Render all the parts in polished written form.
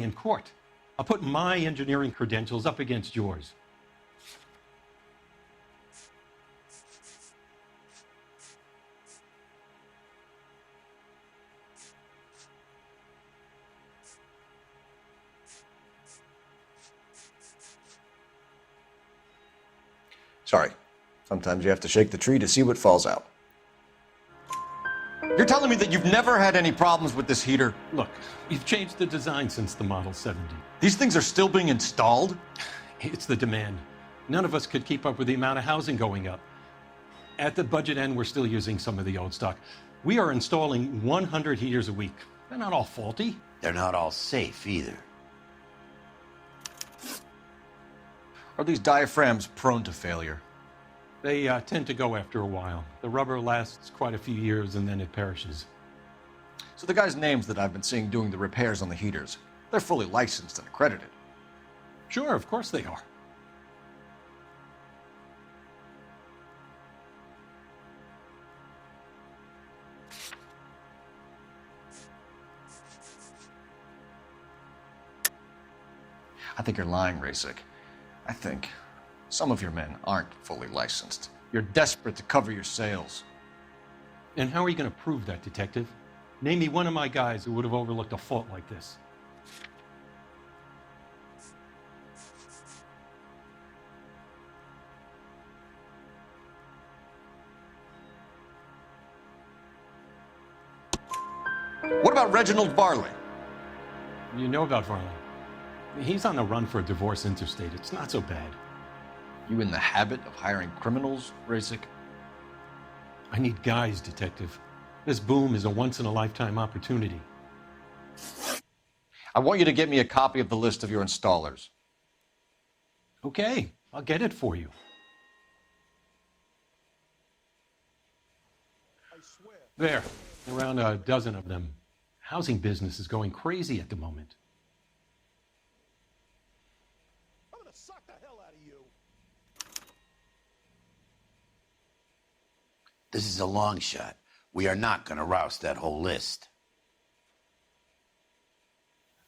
in court. I'll put my engineering credentials up against yours. Sorry. Sometimes you have to shake the tree to see what falls out. You're telling me that you've never had any problems with this heater? Look, we've changed the design since the Model 70. These things are still being installed? It's the demand. None of us could keep up with the amount of housing going up. At the budget end, we're still using some of the old stock. We are installing 100 heaters a week. They're not all faulty. They're not all safe either. Are these diaphragms prone to failure? They tend to go after a while. The rubber lasts quite a few years and then it perishes. So the guys' names that I've been seeing doing the repairs on the heaters, they're fully licensed and accredited. Sure, of course they are. I think you're lying, Rasik. I think some of your men aren't fully licensed. You're desperate to cover your sales. And how are you going to prove that, Detective? Name me one of my guys who would have overlooked a fault like this. What about Reginald Varley? You know about Varley. He's on the run for a divorce interstate. It's not so bad. You in the habit of hiring criminals, Rasik? I need guys, Detective. This boom is a once-in-a-lifetime opportunity. I want you to get me a copy of the list of your installers. Okay, I'll get it for you. There, around a dozen of them. Housing business is going crazy at the moment. I'm gonna suck the hell out of you. This is a long shot. We are not going to rouse that whole list.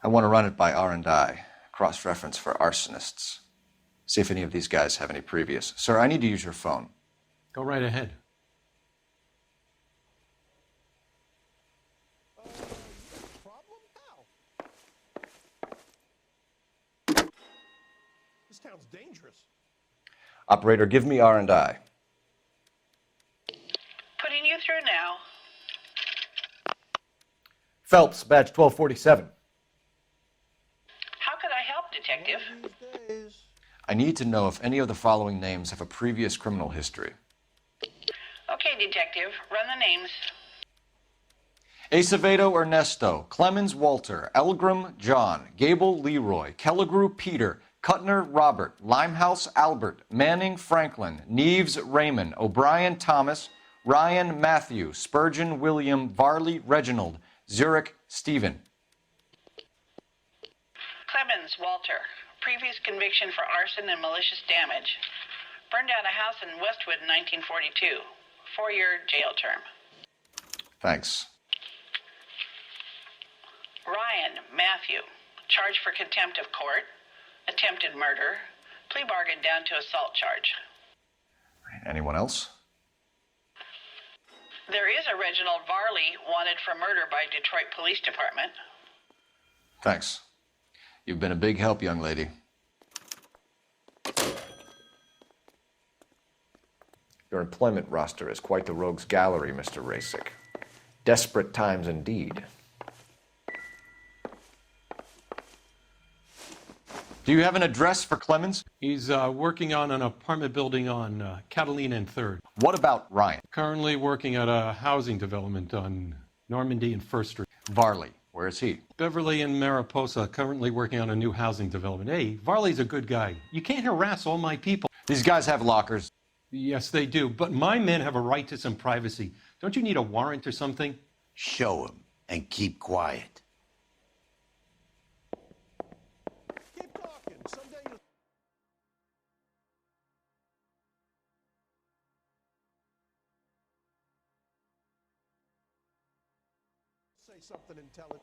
I want to run it by R&I, cross-reference for arsonists. See if any of these guys have any previous. Sir, I need to use your phone. Go right ahead. Problem? How? This town's dangerous. Operator, give me R&I. Putting you through now. Phelps, badge 1247. How could I help, Detective? These days. I need to know if any of the following names have a previous criminal history. Okay, Detective, run the names. Acevedo Ernesto, Clemens Walter, Elgram John, Gable Leroy, Kelligrew Peter, Kuttner Robert, Limehouse Albert, Manning Franklin, Neves Raymond, O'Brien Thomas, Ryan Matthew, Spurgeon William, Varley Reginald, Zurich Stephen. Clemens Walter, previous conviction for arson and malicious damage. Burned down a house in Westwood in 1942. 4-year jail term. Thanks. Ryan Matthew, charged for contempt of court, attempted murder, plea bargain down to assault charge. Anyone else? There is a Reginald Varley wanted for murder by Detroit Police Department. Thanks. You've been a big help, young lady. Your employment roster is quite the rogues gallery, Mr. Rasik. Desperate times indeed. Do you have an address for Clemens? He's working on an apartment building on Catalina and 3rd. What about Ryan? Currently working at a housing development on Normandy and 1st Street. Varley, where is he? Beverly and Mariposa, currently working on a new housing development. Hey, Varley's a good guy. You can't harass all my people. These guys have lockers. Yes, they do, but my men have a right to some privacy. Don't you need a warrant or something? Show him and keep quiet. Keep talking. Someday you'll say something intelligent.